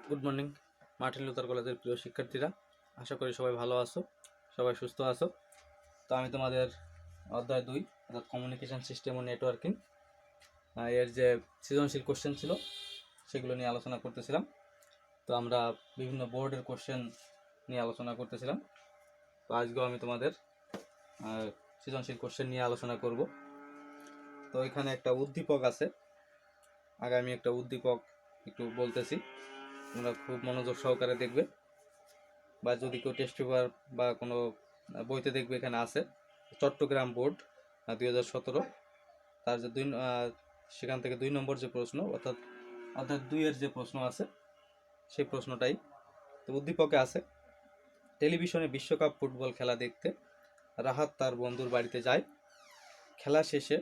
Good morning Martin Luther কলেজের প্রিয় শিক্ষার্থীরা, আশা করি সবাই ভালো আছো, সবাই সুস্থ আছো। তো আমি তোমাদের অধ্যায় 2 অর্থাৎ কমিউনিকেশন সিস্টেম ও নেটওয়ার্কিং এর যে সৃজনশীল কোশ্চেন ছিল সেগুলো নিয়ে আলোচনা করতেছিলাম। তো আমরা বিভিন্ন বোর্ডের কোশ্চেন নিয়ে আলোচনা করতেছিলাম। তো আজকেও আমি তোমাদের সৃজনশীল কোশ্চেন নিয়ে আলোচনা করব। তো এখানে একটা উদ্দীপক আছে, আগে আমি একটা উদ্দীপক একটু বলতেছি, তোমরা খুব মনোযোগ সহকারে দেখবে, বা যদি কেউ টেস্ট পেপার বা কোনো বইতে দেখবে এখানে আছে চট্টগ্রাম বোর্ড 2017, তার যে সেখান থেকে 2 নম্বর যে প্রশ্ন অর্থাৎ অধ্যায় 2 এর যে প্রশ্ন আছে সেই প্রশ্নটাই। তো উদ্দীপকে আছে, টেলিভিশনে বিশ্বকাপ ফুটবল খেলা দেখতে রাহাত তার বন্ধুর বাড়িতে যায়। খেলা শেষে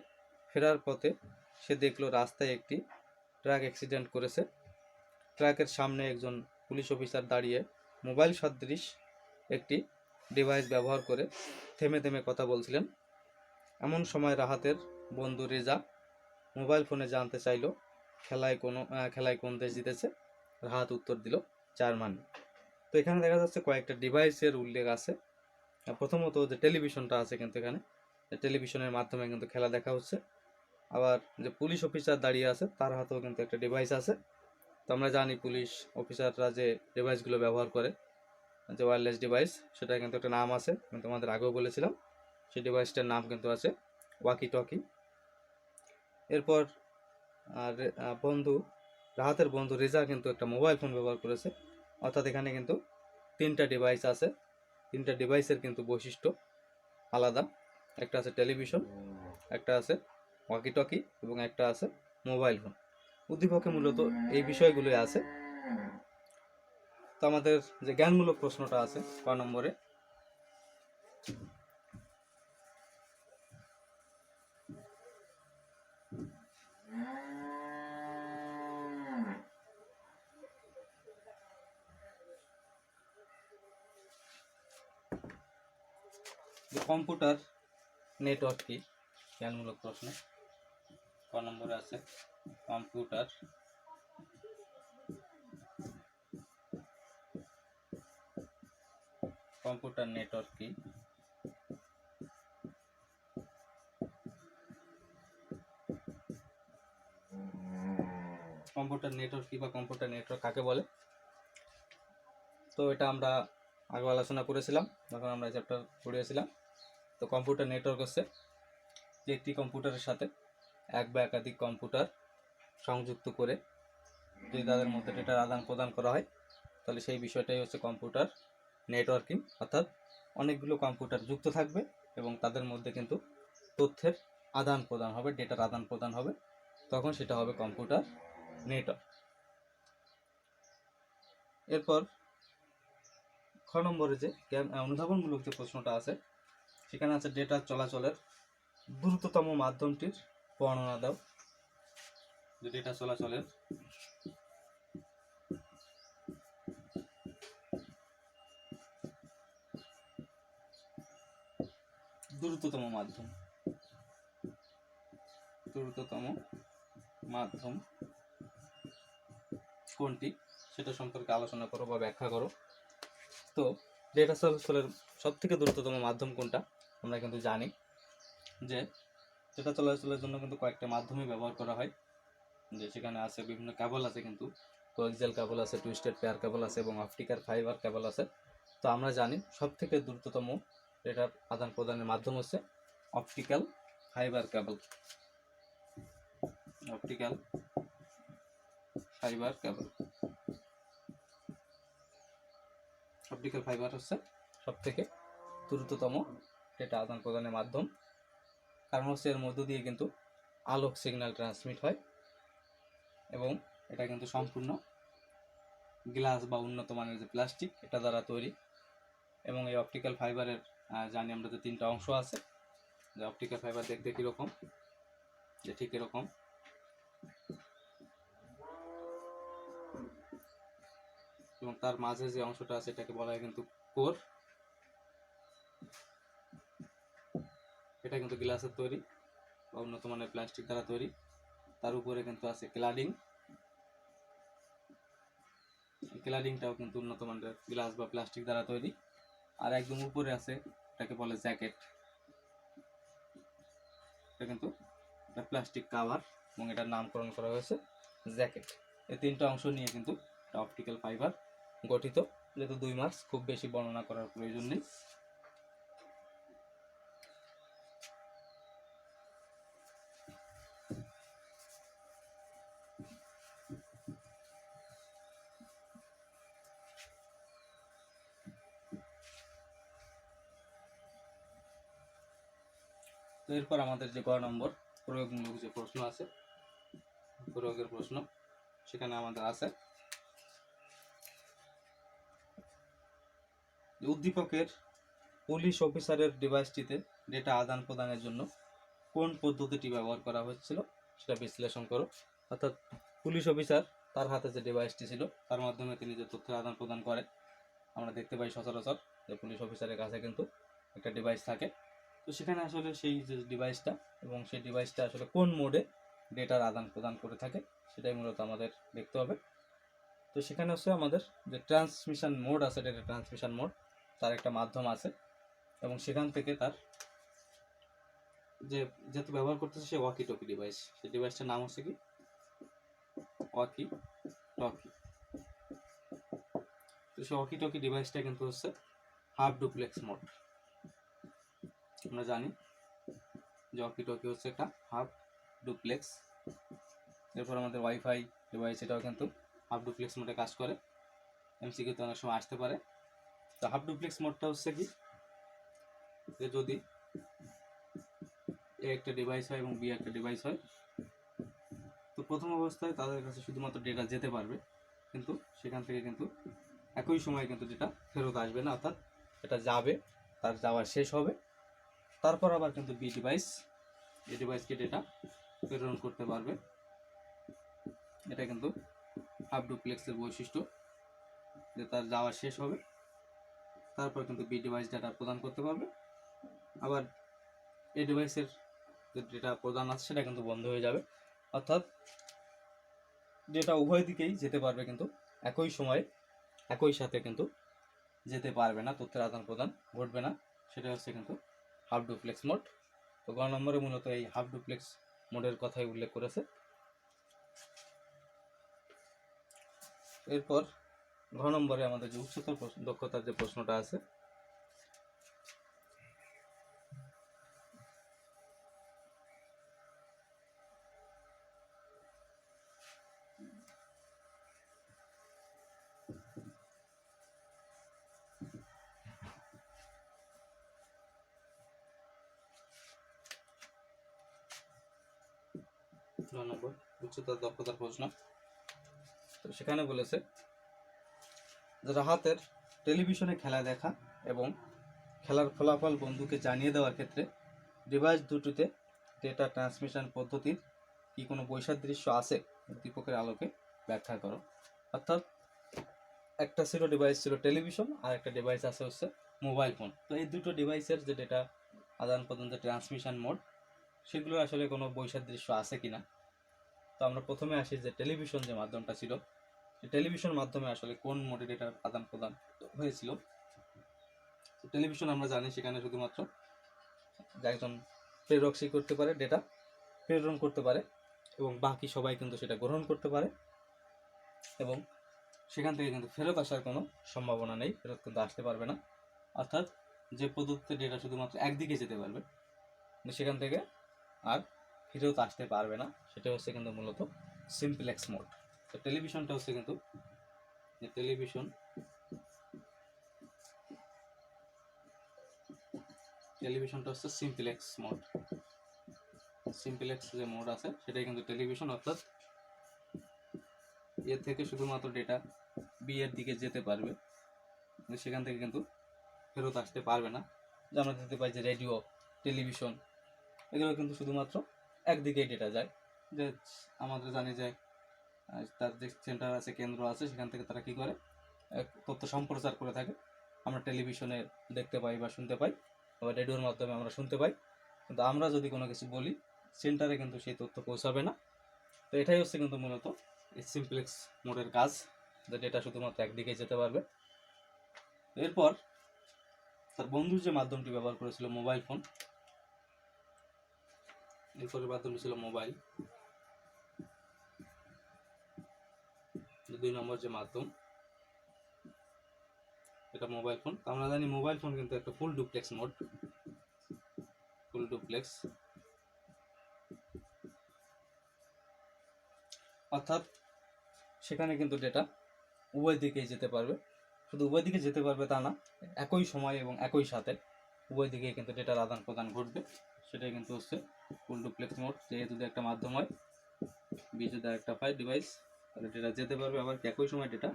ফেরার পথে সে দেখলো রাস্তায় একটি ট্রাক অ্যাক্সিডেন্ট করেছে। ট্রাকের সামনে একজন পুলিশ অফিসার দাঁড়িয়ে মোবাইল সদৃশ একটি ডিভাইস ব্যবহার করে থেমে থেমে কথা বলছিলেন। এমন সময় রাহাতের বন্ধু রেজা মোবাইল ফোনে জানতে চাইল খেলায় কোন দেশ জিতেছে। রাহাত উত্তর দিল জার্মানি। তো এখানে দেখা যাচ্ছে কয়েকটা ডিভাইসের উল্লেখ আছে। প্রথমত যে টেলিভিশনটা আছে, কিন্তু এখানে টেলিভিশনের মাধ্যমে কিন্তু খেলা দেখা হচ্ছে। আবার যে পুলিশ অফিসার দাঁড়িয়ে আছে তার হাতেও কিন্তু একটা ডিভাইস আছে। তো আমরা জানি পুলিশ অফিসাররা যে ডিভাইসগুলো ব্যবহার করে, যে ওয়্যারলেস ডিভাইস, সেটা কিন্তু একটা নাম আছে, আমি তোমাদের আগেও বলেছিলাম। সেই ডিভাইসটার নাম কিন্তু আছে ওয়াকি টকি। এরপর রাহাতের বন্ধু রেজা কিন্তু একটা মোবাইল ফোন ব্যবহার করেছে, অর্থাৎ এখানে কিন্তু 3টা ডিভাইস আছে। 3টা ডিভাইসের কিন্তু বৈশিষ্ট্য আলাদা, একটা আছে টেলিভিশন, একটা আছে ওয়াকি টকি এবং একটা আছে মোবাইল ফোন। উদ্দীপকে মূলত এই বিষয়গুলোই আছে। তো আমাদের যে জ্ঞানমূলক প্রশ্নটা আছে ক নম্বরে, যে কম্পিউটার নেটওয়ার্ক কি, জ্ঞানমূলক প্রশ্ন ক নম্বরে আছে কম্পিউটার নেটওয়ার্ক কি। কম্পিউটার নেটওয়ার্ক কি বা কম্পিউটার নেটওয়ার্ক কাকে বলে? তো এটা আমরা আগে আলোচনা করেছিলাম যখন আমরা চ্যাপ্টার পড়িয়েছিলাম। তো কম্পিউটার নেটওয়ার্ক হচ্ছে যে একটি কম্পিউটারের সাথে এক বা একাধিক কম্পিউটার সংযুক্ত করে যদি তাদের মধ্যে ডেটার আদান প্রদান করা হয়, তাহলে সেই বিষয়টাই হচ্ছে কম্পিউটার নেটওয়ার্কিং। অর্থাৎ অনেকগুলো কম্পিউটার যুক্ত থাকবে এবং তাদের মধ্যে কিন্তু তথ্যের আদান প্রদান হবে, ডেটার আদান প্রদান হবে, তখন সেটা হবে কম্পিউটার নেটওয়ার্ক। এরপর খ নম্বরে যে অনুধাবনমূলক যে প্রশ্নটা আছে সেখানে আছে ডেটার চলাচলের দ্রুততম মাধ্যমটির বর্ণনা দাও। যে ডেটা চলাচলের দ্রুততম মাধ্যম কোনটি সেটা সম্পর্কে আলোচনা করো বা ব্যাখ্যা করো। তো ডেটা চলাচলের সব থেকে দ্রুততম মাধ্যম কোনটা আমরা কিন্তু জানি যে ডেটা চলাচলের জন্য কিন্তু কয়েকটা মাধ্যমই ব্যবহার করা হয়। যে সেখানে আছে বিভিন্ন কেবল আছে, কিন্তু কোয়াক্সিয়াল কেবল আছে, টুইস্টেড পেয়ার কেবল আছে এবং অপটিক্যাল ফাইবার কেবল আছে। তো আমরা জানি সব থেকে দ্রুততম ডেটার আদান প্রদানের মাধ্যম হচ্ছে optical fibre cable. Optical fibre হচ্ছে সব থেকে দ্রুততম ডেটা আদান প্রদানের মাধ্যম, কারণ হচ্ছে এর মধ্য দিয়ে কিন্তু আলোক সিগন্যাল ট্রান্সমিট হয় এবং এটা কিন্তু সম্পূর্ণ গ্লাস বা উন্নত মানের যে প্লাস্টিক এটা দ্বারা তৈরি। এবং এই অপটিক্যাল ফাইবারের জানি আমরা যে 3টা অংশ আছে। যে অপটিক্যাল ফাইবার দেখতে কীরকম, যে ঠিক এরকম, এবং তার মাঝে যে অংশটা আছে এটাকে বলা হয় কিন্তু কোর। এটা কিন্তু গ্লাসের তৈরি বা উন্নত মানের প্লাস্টিক দ্বারা তৈরি। তার উপরে কিন্তু আছে ক্লাডিং। ক্লাডিংটাও কিন্তু উন্নত মানের গ্লাস বা প্লাস্টিক দ্বারা তৈরি। আর একদম উপরে আছে, এটাকে বলে জ্যাকেট। এটা কিন্তু একটা প্লাস্টিক কাভার এবং এটার নামকরণ করা হয়েছে জ্যাকেট। এই তিনটা অংশ নিয়ে কিন্তু অপটিক্যাল ফাইবার গঠিত, যেহেতু 2 মার্কস, খুব বেশি বর্ণনা করার প্রয়োজন নেই। তো এরপর আমাদের যে গ নম্বর প্রয়োগমূলক যে প্রশ্ন আছে, প্রয়োগের প্রশ্ন, সেখানে আমাদের আছে উদ্দীপকের পুলিশ অফিসারের ডিভাইসটিতে ডেটা আদান প্রদানের জন্য কোন পদ্ধতিটি ব্যবহার করা হয়েছিল সেটা বিশ্লেষণ করো। অর্থাৎ পুলিশ অফিসার তার হাতে যে ডিভাইসটি ছিল তার মাধ্যমে তিনি যে তথ্য আদান প্রদান করে, আমরা দেখতে পাই সচরাচর যে পুলিশ অফিসারের কাছে কিন্তু একটা ডিভাইস থাকে। তো সেখানে আসলে সেই যে ডিভাইসটা এবং সেই ডিভাইসটা আসলে কোন মোডে ডেটার আদান প্রদান করে থাকে সেটাই মূলত আমাদের দেখতে হবে। তো সেখানে হচ্ছে আমাদের যে ট্রান্সমিশন মোড আছে, ডেটা ট্রান্সমিশন মোড, তার একটা মাধ্যম আছে এবং সেখান থেকে তার যে যেহেতু ব্যবহার করতেছে সে ওয়াকি টকি ডিভাইস, সেই ডিভাইসটার নাম হচ্ছে কি ওয়াকি টকি। তো সেই ওয়াকি টকি ডিভাইসটা কিন্তু হচ্ছে হাফ ডুপ্লেক্স মোড। আমরা জানি যে ওয়াকি টকি হচ্ছে একটা হাফ ডুপ্লেক্স। এরপর আমাদের ওয়াইফাই ডিভাইস, এটাও কিন্তু হাফ ডুপ্লেক্স মোডে কাজ করে, এমসিকিউতে অনেক সময় আসতে পারে। তো হাফ ডুপ্লেক্স মোডটা হচ্ছে কি, যে যদি এ একটা ডিভাইস হয় এবং বি একটা ডিভাইস হয়, তো প্রথম অবস্থায় তাদের কাছে শুধুমাত্র ডেটা যেতে পারবে, কিন্তু সেখান থেকে কিন্তু একই সময় কিন্তু ডেটা ফেরত আসবে না। অর্থাৎ এটা যাবে, তার যাওয়া শেষ হবে, তারপর আবার কিন্তু বি ডিভাইস এই ডিভাইসকে ডেটা প্রেরণ করতে পারবে। এটা কিন্তু হাফ ডুপ্লেক্সের বৈশিষ্ট্য, যে তার যাওয়া শেষ হবে, তারপর কিন্তু বি ডিভাইস ডেটা প্রদান করতে পারবে, আবার এই ডিভাইসের যে ডেটা প্রদান আছে সেটা কিন্তু বন্ধ হয়ে যাবে। অর্থাৎ ডেটা উভয় দিকেই যেতে পারবে, কিন্তু একই সময়ে একই সাথে কিন্তু যেতে পারবে না, তথ্যের আদান প্রদান ঘটবে না। সেটা হচ্ছে কিন্তু হাফ ডুপ্লেক্স মোড। তো গ নম্বরে মূলত এই হাফ ডুপ্লেক্স মোডের কথাই উল্লেখ করেছে। এরপর ঘ নম্বরে আমাদের যে উচ্চতর দক্ষতার যে প্রশ্নটা আছে, উচ্চতর দক্ষতার প্রশ্ন। তো সেখানে বলেছে যে রাহাতের টেলিভিশনে খেলা দেখা এবং খেলার ফলাফল বন্ধুকে জানিয়ে দেওয়ার ক্ষেত্রে ডিভাইস দুটিতে ডেটা ট্রান্সমিশন পদ্ধতির কি কোনো বৈসাদৃশ্য আছে, উদ্দীপকের আলোকে ব্যাখ্যা করো। অর্থাৎ একটা ছিল ডিভাইস ছিল টেলিভিশন, আর একটা ডিভাইস আছে হচ্ছে মোবাইল ফোন। তো এই দুটো ডিভাইসের যে ডেটা আদান প্রদান যে ট্রান্সমিশন মোড, সেগুলোর আসলে কোনো বৈসাদৃশ্য আছে কিনা। তো আমরা প্রথমে আসি যে টেলিভিশন যে মাধ্যমটা ছিল, টেলিভিশন মাধ্যমে আসলে কোন মোডে ডেটার আদান প্রদান হয়েছিল। টেলিভিশন আমরা জানি সেখানে শুধুমাত্র একজন প্রেরক সে করতে পারে, ডেটা প্রেরণ করতে পারে, এবং বাকি সবাই কিন্তু সেটা গ্রহণ করতে পারে, এবং সেখান থেকে কিন্তু ফেরত আসার কোনো সম্ভাবনা নেই, ফেরত কিন্তু আসতে পারবে না। অর্থাৎ যে পদ্ধতিতে ডেটা শুধুমাত্র একদিকে যেতে পারবে, সেখান থেকে আর ফেরত আসতে পারবে না, সেটা হচ্ছে কিন্তু মূলত সিমপ্লেক্স মোড। তো টেলিভিশনটা হচ্ছে কিন্তু যে টেলিভিশনটা হচ্ছে সিমপ্লেক্স মোড। সিমপ্লেক্স যে মোড আছে সেটাই কিন্তু টেলিভিশন। অর্থাৎ এর থেকে শুধুমাত্র ডেটা বি এর দিকে যেতে পারবে, সেখান থেকে কিন্তু ফেরত আসতে পারবে না। যে আমরা দেখতে পাই যে রেডিও, টেলিভিশন, এগুলো কিন্তু শুধুমাত্র একদিকেই ডেটা যায়। যে আমাদের জানি যে তার যে সেন্টার আছে, কেন্দ্র আছে, সেখান থেকে তারা কী করে তথ্য সম্প্রচার করে থাকে। আমরা টেলিভিশনে দেখতে পাই বা শুনতে পাই, আবার রেডিওর মাধ্যমে আমরা শুনতে পাই, কিন্তু আমরা যদি কোনো কিছু বলি সেন্টারে কিন্তু সেই তথ্য পৌঁছাবে না। তো এটাই হচ্ছে কিন্তু মূলত এই সিমপ্লেক্স মোডের কাজ। যে ডেটা শুধুমাত্র একদিকে যেতে পারবে। এরপর তার বন্ধুর যে মাধ্যমটি ব্যবহার করেছিল মোবাইল ফোন, এরপরের মাধ্যমটি ছিল মোবাইল। 2 নম্বর যে মাধ্যম এটা মোবাইল ফোন। আমরা জানি মোবাইল ফোন কিন্তু একটা full duplex mode, full duplex, অর্থাৎ সেখানে কিন্তু ডেটা উভয় দিকেই যেতে পারবে। শুধু উভয় দিকে যেতে পারবে তা না, একই সময় এবং একই সাথে উভয় দিকেই কিন্তু ডেটার আদান প্রদান ঘটবে। সেটাই কিন্তু হচ্ছে ফুল ডুপ্লেক্স মোড। যে যদি একটা মাধ্যম হয়, বি যদি একটা পায় ডিভাইস, তাহলে ডেটা যেতে পারবে, আবার একই সময় ডেটা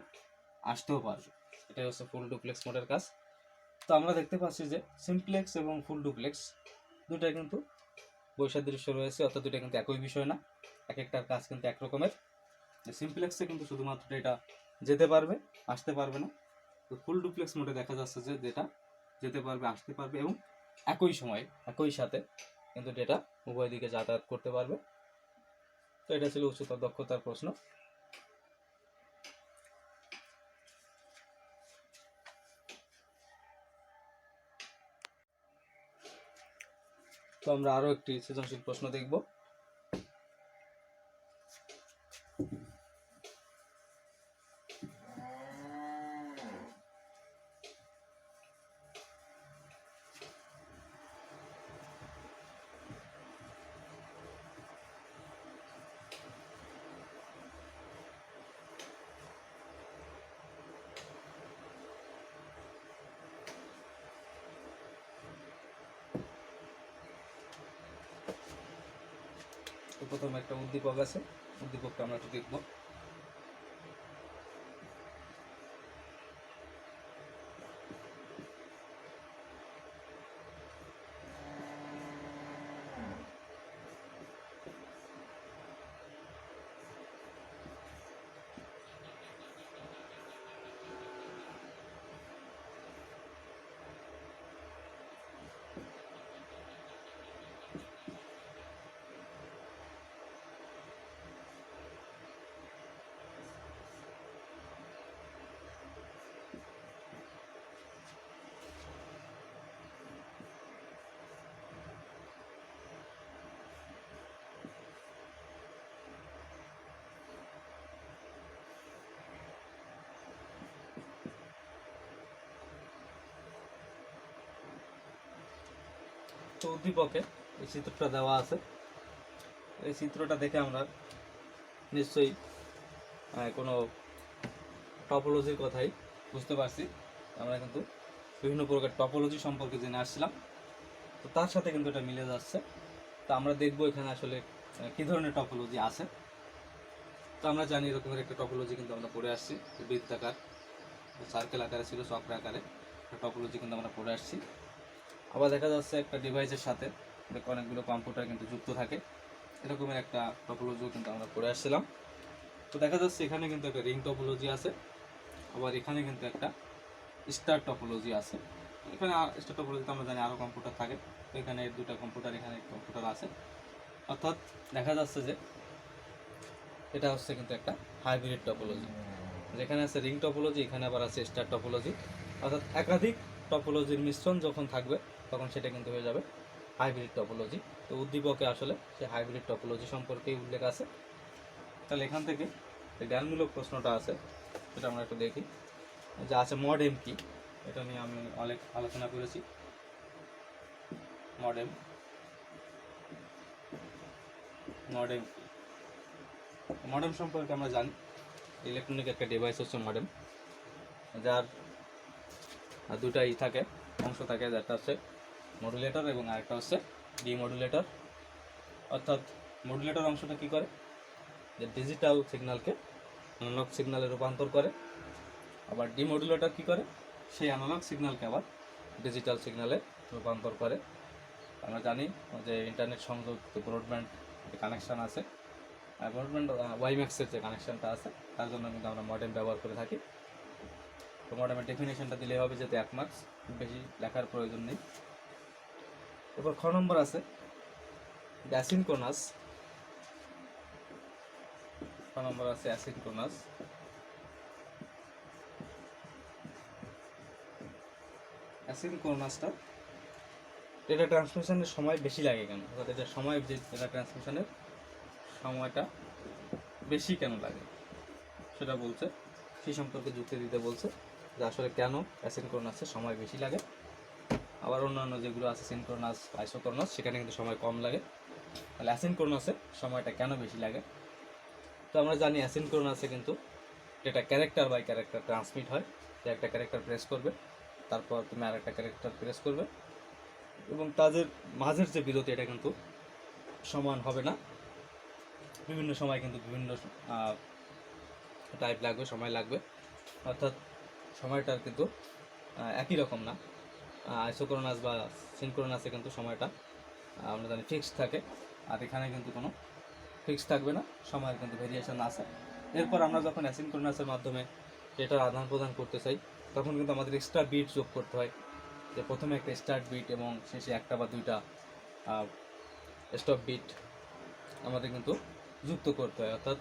আসতেও পারবে। এটাই হচ্ছে ফুল ডুপ্লেক্স মোডের কাজ। তো আমরা দেখতে পাচ্ছি যে সিমপ্লেক্স এবং ফুল ডুপ্লেক্স দুটাই কিন্তু বৈসাদৃশ্য রয়েছে, অর্থাৎ দুটা কিন্তু একই বিষয় না, এক একটার কাজ কিন্তু এক রকমের। সিমপ্লেক্সে কিন্তু শুধুমাত্র ডেটা যেতে পারবে, আসতে পারবে না। তো ফুল ডুপ্লেক্স মোডে দেখা যাচ্ছে যে ডেটা যেতে পারবে, আসতে পারবে এবং একই সময় একই সাথে কিন্তু ডেটা উভয় দিকে যাতায়াত করতে পারবে। তো এটা ছিল উচ্চতর দক্ষতার প্রশ্ন। তো আমরা আরো একটি সৃজনশীল প্রশ্ন দেখব। তো প্রথমে একটা উদ্দীপক আছে, উদ্দীপকটা আমরা একটু দেখব। তো উদ্দীপকে এই চিত্রটা দেওয়া আছে, এই চিত্রটা দেখে আমরা নিশ্চয়ই কোনো টপোলজির কথাই বুঝতে পারছি। আমরা কিন্তু বিভিন্ন প্রকার টপোলজি সম্পর্কে জেনে আসছিলাম, তো তার সাথে কিন্তু এটা মিলে যাচ্ছে। তো আমরা দেখবো এখানে আসলে কী ধরনের টপোলজি আছে। তো আমরা জানি এরকমের একটা টপোলজি কিন্তু আমরা পড়ে আসছি, বৃত্তাকার, সার্কেল আকারে ছিল, চক্র আকারে টপোলজি কিন্তু আমরা পড়ে আসছি। আবার দেখা যাচ্ছে একটা ডিভাইসের সাথে অনেকগুলো কম্পিউটার কিন্তু যুক্ত থাকে, এরকমের একটা টপোলজিও কিন্তু আমরা পড়ে আসছিলাম। তো দেখা যাচ্ছে এখানে কিন্তু একটা রিং টপোলজি আছে, আবার এখানে কিন্তু একটা স্টার টপোলজি আছে। এখানে স্টার টপোলজিতে আমরা জানি আরও কম্পিউটার থাকে, তো এখানে দুটা কম্পিউটার, এখানে একটা কম্পিউটার আছে। অর্থাৎ দেখা যাচ্ছে যে এটা হচ্ছে কিন্তু একটা হাইব্রিড টপোলজি, যেখানে আছে রিং টপোলজি, এখানে আবার আছে স্টার টপোলজি। অর্থাৎ একাধিক টপোলজির মিশ্রণ যখন থাকবে তখন সেটা কিন্তু হয়ে যাবে হাইব্রিড টপোলজি। তো উদ্দীপকে আসলে সে হাইব্রিড টপোলজি সম্পর্কেই উল্লেখ আছে। তাহলে এখান থেকে যে জ্ঞানমূলক প্রশ্নটা আছে সেটা আমরা একটু দেখি। যে আছে মডেম কি, এটা নিয়ে আমি অনেক আলোচনা করেছি। মডেম মডেম কি, মডেম সম্পর্কে আমরা জানি ইলেকট্রনিক একটা ডিভাইস হচ্ছে মডেম, যার দুটাই থাকে, অংশ থাকে, যেটা হচ্ছে মডুলেটর এবং আরেকটা হচ্ছে ডিমডুলেটর। অর্থাৎ মডুলেটর অংশটা কি করে, যে ডিজিটাল সিগন্যালকে অ্যানালগ সিগন্যালে রূপান্তর করে। আবার ডিমডুলেটর কি করে, সেই অ্যানালগ সিগন্যালকে আবার ডিজিটাল সিগন্যালে রূপান্তর করে। আমরা জানি যে ইন্টারনেট সংযোগ, ব্রডব্যান্ড কানেকশান আছে, ব্রডব্যান্ড ওয়াইম্যাক্সের যে কানেকশানটা আছে, তার জন্য কিন্তু আমরা মডেম ব্যবহার করে থাকি। তো মডেমের ডেফিনেশনটা দিলেই হবে, যাতে 1 মার্কস, বেশি লেখার প্রয়োজন নেই। এরপর খ নম্বর আছে অ্যাসিনক্রোনাস। খ নম্বর আছে অ্যাসিনক্রোনাস। অ্যাসিনক্রোনাসটা ডেটা ট্রান্সমিশনের সময় বেশি লাগে কেন, অর্থাৎ এটা সময় যে ডেটা ট্রান্সমিশনের সময়টা বেশি কেন লাগে সেটা বলছে, সেই সম্পর্কে যুক্তি দিতে বলছে যে আসলে কেন অ্যাসিনক্রোনাসের সময় বেশি লাগে, আবার অন্যান্য যেগুলো আছে সিনক্রোনাস আইসোক্রোনাস সেখানে কিন্তু সময় কম লাগে। তাহলে অ্যাসিনক্রোনাসে সময়টা কেন বেশি লাগে? তো আমরা জানি অ্যাসিনক্রোনাসে কিন্তু data character by character transmit হয়, যে একটা ক্যারেক্টার প্রেস করবে, তারপর তুমি আর একটা ক্যারেক্টার প্রেস করবে, এবং তাদের মাঝের যে বিরতি এটা কিন্তু সমান হবে না, বিভিন্ন সময় কিন্তু বিভিন্ন টাইপ লাগবে, সময় লাগবে, অর্থাৎ সময়টার কিন্তু একই রকম না। আইসোক্রোনাস বা সিনক্রোনাসে কিন্তু সময়টা আমরা জানি ফিক্সড থাকে, আর এখানে কিন্তু কোনো ফিক্সড থাকবে না, সময়ের কিন্তু ভেরিয়েশন আছে। এরপর আমরা যখন অ্যাসিনক্রোনাসের মাধ্যমে ডেটার আদান প্রদান করতে চাই তখন কিন্তু আমাদের এক্সট্রা বিট যোগ করতে হয়, যে প্রথমে একটা স্টার্ট বিট এবং শেষে একটা বা দুইটা স্টপ বিট আমাদের কিন্তু যুক্ত করতে হয়, অর্থাৎ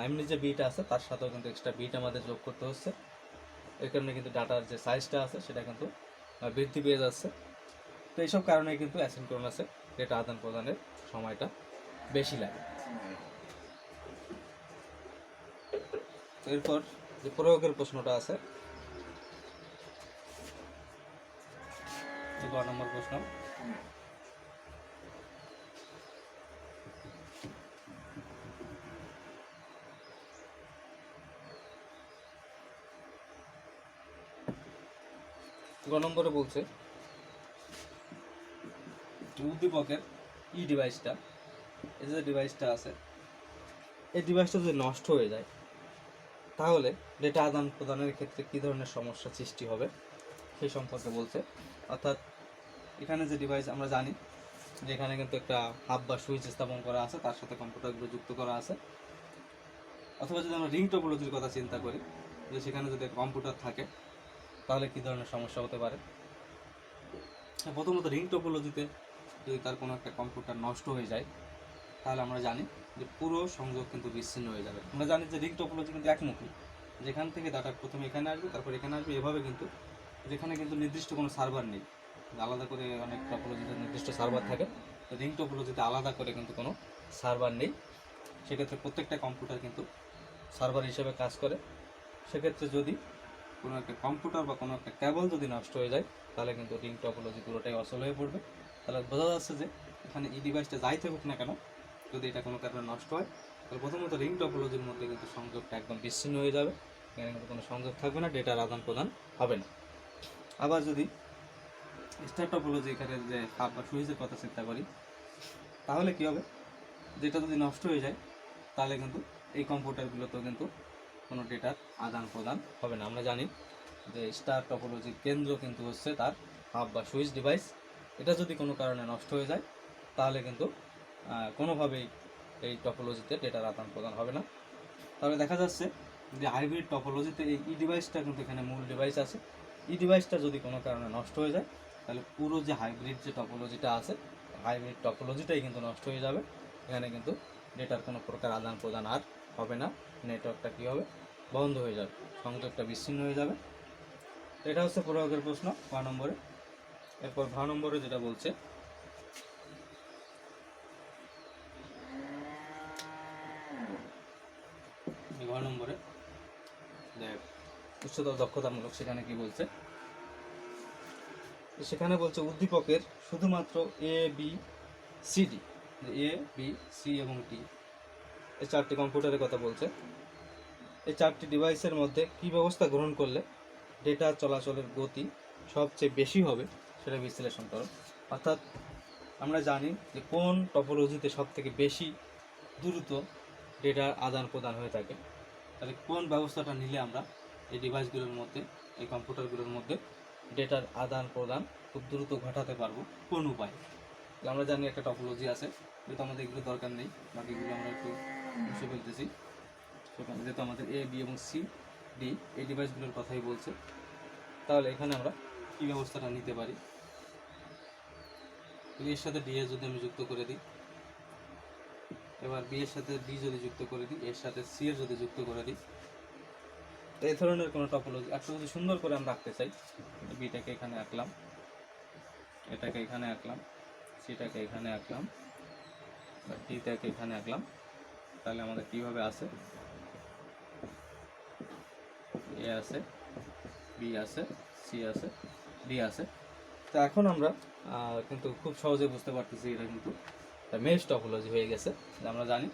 এমনি যে বিট আছে তার সাথেও কিন্তু এক্সট্রা বিট আমাদের যোগ করতে হচ্ছে। এই কারণে কিন্তু ডাটার যে সাইজটা আছে সেটা কিন্তু বৃদ্ধি পেয়ে যাচ্ছে। তো এইসব কারণে কিন্তু অ্যাসিনক্রোনাসে ডেটা আদান প্রদানের সময়টা বেশি লাগে। এরপর যে প্রয়োগের প্রশ্নটা আছে, 12 নম্বর প্রশ্ন, নম্বরে বলছে উদ্দীপকের ই ডিভাইসটা, এই যে ডিভাইসটা আছে এই ডিভাইসটা যদি নষ্ট হয়ে যায় তাহলে ডেটা আদান প্রদানের ক্ষেত্রে কী ধরনের সমস্যা সৃষ্টি হবে সেই সম্পর্কে বলছে। অর্থাৎ এখানে যে ডিভাইস আমরা জানি যে এখানে কিন্তু একটা হাব বা সুইচ স্থাপন করা আছে, তার সাথে কম্পিউটারগুলো যুক্ত করা আছে। অথবা যদি আমরা রিং টপোলজির কথা চিন্তা করি, যে সেখানে যদি কম্পিউটার থাকে তাহলে কী ধরনের সমস্যা হতে পারে। প্রথমত রিং টপোলজিতে যদি তার কোনো একটা কম্পিউটার নষ্ট হয়ে যায় তাহলে আমরা জানি যে পুরো সংযোগ কিন্তু বিচ্ছিন্ন হয়ে যাবে। আমরা জানি যে রিং টপোলজি কিন্তু একমুখী, যেখান থেকে ডাটা প্রথমে এখানে আসবে তারপর এখানে আসবে, এভাবে কিন্তু যেখানে কিন্তু নির্দিষ্ট কোনো সার্ভার নেই, আলাদা করে অনেক টপোলজিতে নির্দিষ্ট সার্ভার থাকে, তো রিং টপোলজিতে আলাদা করে কিন্তু কোনো সার্ভার নেই। সেক্ষেত্রে প্রত্যেকটা কম্পিউটার কিন্তু সার্ভার হিসেবে কাজ করে। সেক্ষেত্রে যদি কোনো একটা কম্পিউটার বা কোনো একটা কেবল যদি নষ্ট হয়ে যায় তাহলে কিন্তু রিং টপোলজি পুরোটাই অচল হয়ে পড়বে। তাহলে বোঝা যাচ্ছে যে এখানে এই ডিভাইসটা যাই থাকুক না কেন, যদি এটা কোনো কারণে নষ্ট হয় তাহলে প্রথমত রিং টপোলজির মধ্যে কিন্তু সংযোগটা একদম বিচ্ছিন্ন হয়ে যাবে, এখানে কিন্তু কোনো সংযোগ থাকবে না, ডেটার আদান প্রদান হবে না। আবার যদি স্টার টপোলজি, এখানে যে হাব বা সুইচের কথা চিন্তা করি, তাহলে কী হবে, যেটা যদি নষ্ট হয়ে যায় তাহলে কিন্তু এই কম্পিউটারগুলোতেও কিন্তু কোনো ডেটার আদান প্রদান হবে না। আমরা জানি যে স্টার টপোলজির কেন্দ্র কিন্তু হচ্ছে তার হাব বা সুইচ ডিভাইস, এটা যদি কোনো কারণে নষ্ট হয়ে যায় তাহলে কিন্তু কোনোভাবেই এই টপোলজিতে ডেটার আদান প্রদান হবে না। তাহলে দেখা যাচ্ছে যে হাইব্রিড টপোলজিতে এই ই ডিভাইসটা কিন্তু এখানে মূল ডিভাইস আছে, ই ডিভাইসটা যদি কোনো কারণে নষ্ট হয়ে যায় তাহলে পুরো যে হাইব্রিড যে টপোলজিটা আছে হাইব্রিড টপোলজিটাই কিন্তু নষ্ট হয়ে যাবে, এখানে কিন্তু ডেটার কোনো প্রকার আদান প্রদান আর হবে না, নেটওয়ার্কটা কী হবে, বন্ধ হয়ে যাবে, সংযোগটা বিচ্ছিন্ন হয়ে যাবে। এটা হচ্ছে প্রয়োগের প্রশ্ন 5 নম্বরে। এরপর 6 নম্বরে যেটা বলছে, ঘ নম্বরে যে উচ্চতর দক্ষতামূলক, সেখানে কি বলছে, সেখানে বলছে উদ্দীপকের শুধুমাত্র A B C D, A B C এবং ডি এই 4টি কম্পিউটারের কথা বলছে। এই 4টি ডিভাইসের মধ্যে কী ব্যবস্থা গ্রহণ করলে ডেটা চলাচলের গতি সবচেয়ে বেশি হবে সেটা বিশ্লেষণ করো। অর্থাৎ আমরা জানি যে কোন টপোলজিতে সবথেকে বেশি দ্রুত ডেটার আদান প্রদান হয়ে থাকে, তাহলে কোন ব্যবস্থাটা নিলে আমরা এই ডিভাইসগুলোর মধ্যে, এই কম্পিউটারগুলোর মধ্যে ডেটার আদান প্রদান খুব দ্রুত ঘটাতে পারবো, কোন উপায়। আমরা জানি একটা টপোলজি আছে, যেহেতু আমাদের এগুলো দরকার নেই, বাকিগুলো আমরা একটু মুছে ফেলতেছি। সেখানে যেহেতু আমাদের এ বি এবং সি ডি এই ডিভাইসগুলোর কথাই বলছে, তাহলে এখানে আমরা কী ব্যবস্থাটা নিতে পারি। এর সাথে ডি এর যদি আমি যুক্ত করে দিই, এবার বি এর সাথে ডি যদি যুক্ত করে দিই, এর সাথে সি এর যদি যুক্ত করে দিই, তো এই ধরনের কোনো টপোলজি একটু যদি সুন্দর করে আমরা রাখতে চাই, বিটাকে এখানে আঁকলাম, এটাকে এখানে আঁকলাম, সিটাকে এখানে আঁকলাম, টিটাকে এখানে আঁকলাম, তাহলে আমাদের কীভাবে আছে, এ আছে, বি আছে, সি আছে, ডি আছে। তো এখন আমরা কিন্তু খুব সহজে বুঝতে পারতেছি এটা কিন্তু মেশ টপোলজি হয়ে গেছে। আমরা জানি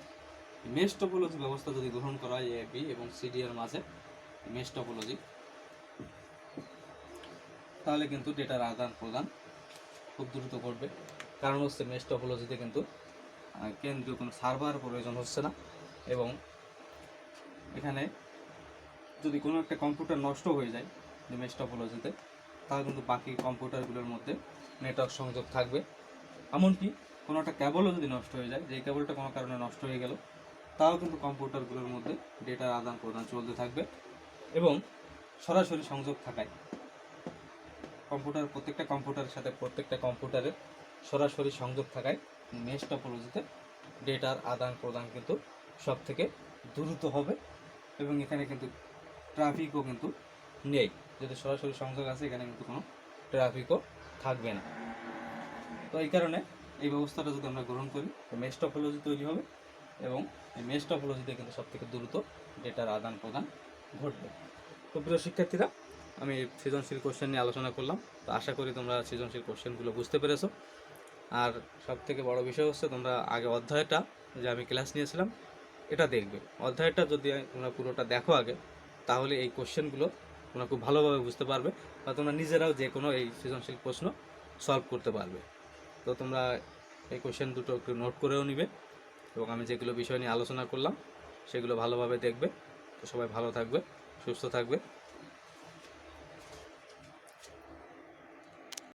মেশ টপোলজি ব্যবস্থা যদি গ্রহণ করা হয় এ বি এবং সিডি এর মাঝে মেশ টপোলজি, তাহলে কিন্তু ডেটার আদান প্রদান খুব দ্রুত ঘটবে। কারণ হচ্ছে মেশ টপোলজিতে কিন্তু কেন্দ্রীয় কোনো সার্ভার প্রয়োজন হচ্ছে না, এবং এখানে যদি কোনো একটা কম্পিউটার নষ্ট হয়ে যায় মেশ টপোলজিতে, তাহলে কিন্তু বাকি কম্পিউটারগুলোর মধ্যে নেটওয়ার্ক সংযোগ থাকবে। এমনকি কোনো একটা কেবলও যদি নষ্ট হয়ে যায়, যে কেবলটা কোনো কারণে নষ্ট হয়ে গেল, তাও কিন্তু কম্পিউটারগুলোর মধ্যে ডেটার আদান প্রদান চলতে থাকবে। এবং সরাসরি সংযোগ থাকায় প্রত্যেকটা কম্পিউটারের সাথে প্রত্যেকটা কম্পিউটারের সরাসরি সংযোগ থাকায় মেশ টপোলজিতে ডেটার আদান প্রদান কিন্তু সব থেকে দ্রুত হবে। এবং এখানে কিন্তু ট্রাফিকও কিন্তু নেই, যদি সরাসরি সংযোগ আছে এখানে কিন্তু কোনো ট্রাফিকও থাকবে না। তো এই কারণে এই ব্যবস্থাটা যদি আমরা গ্রহণ করি, মেশ টপোলজি তৈরি হবে, এবং এই মেশ টপোলজিতে কিন্তু সব থেকে দ্রুত ডেটার আদান প্রদান ঘটবে। তো প্রিয় শিক্ষার্থীরা, আমি সৃজনশীল কোশ্চেন নিয়ে আলোচনা করলাম। তো আশা করি তোমরা সৃজনশীল কোশ্চেনগুলো বুঝতে পেরেছো। আর সব থেকে বড় বিষয় হচ্ছে তোমরা আগে অধ্যায়টা যে আমি ক্লাস নিয়েছিলাম এটা দেখবে। অধ্যায়টা যদি তোমরা পুরোটা দেখো আগে, তাহলে এই কোশ্চেনগুলো তোমরা খুব ভালোভাবে বুঝতে পারবে, বা তোমরা নিজেরাও যে কোনো এই সৃজনশীল প্রশ্ন সলভ করতে পারবে। তো তোমরা এই কোশ্চেন দুটো একটু নোট করেও নিবে, এবং আমি যেগুলো বিষয় নিয়ে আলোচনা করলাম সেগুলো ভালোভাবে দেখবে। তো সবাই ভালো থাকবে, সুস্থ থাকবে।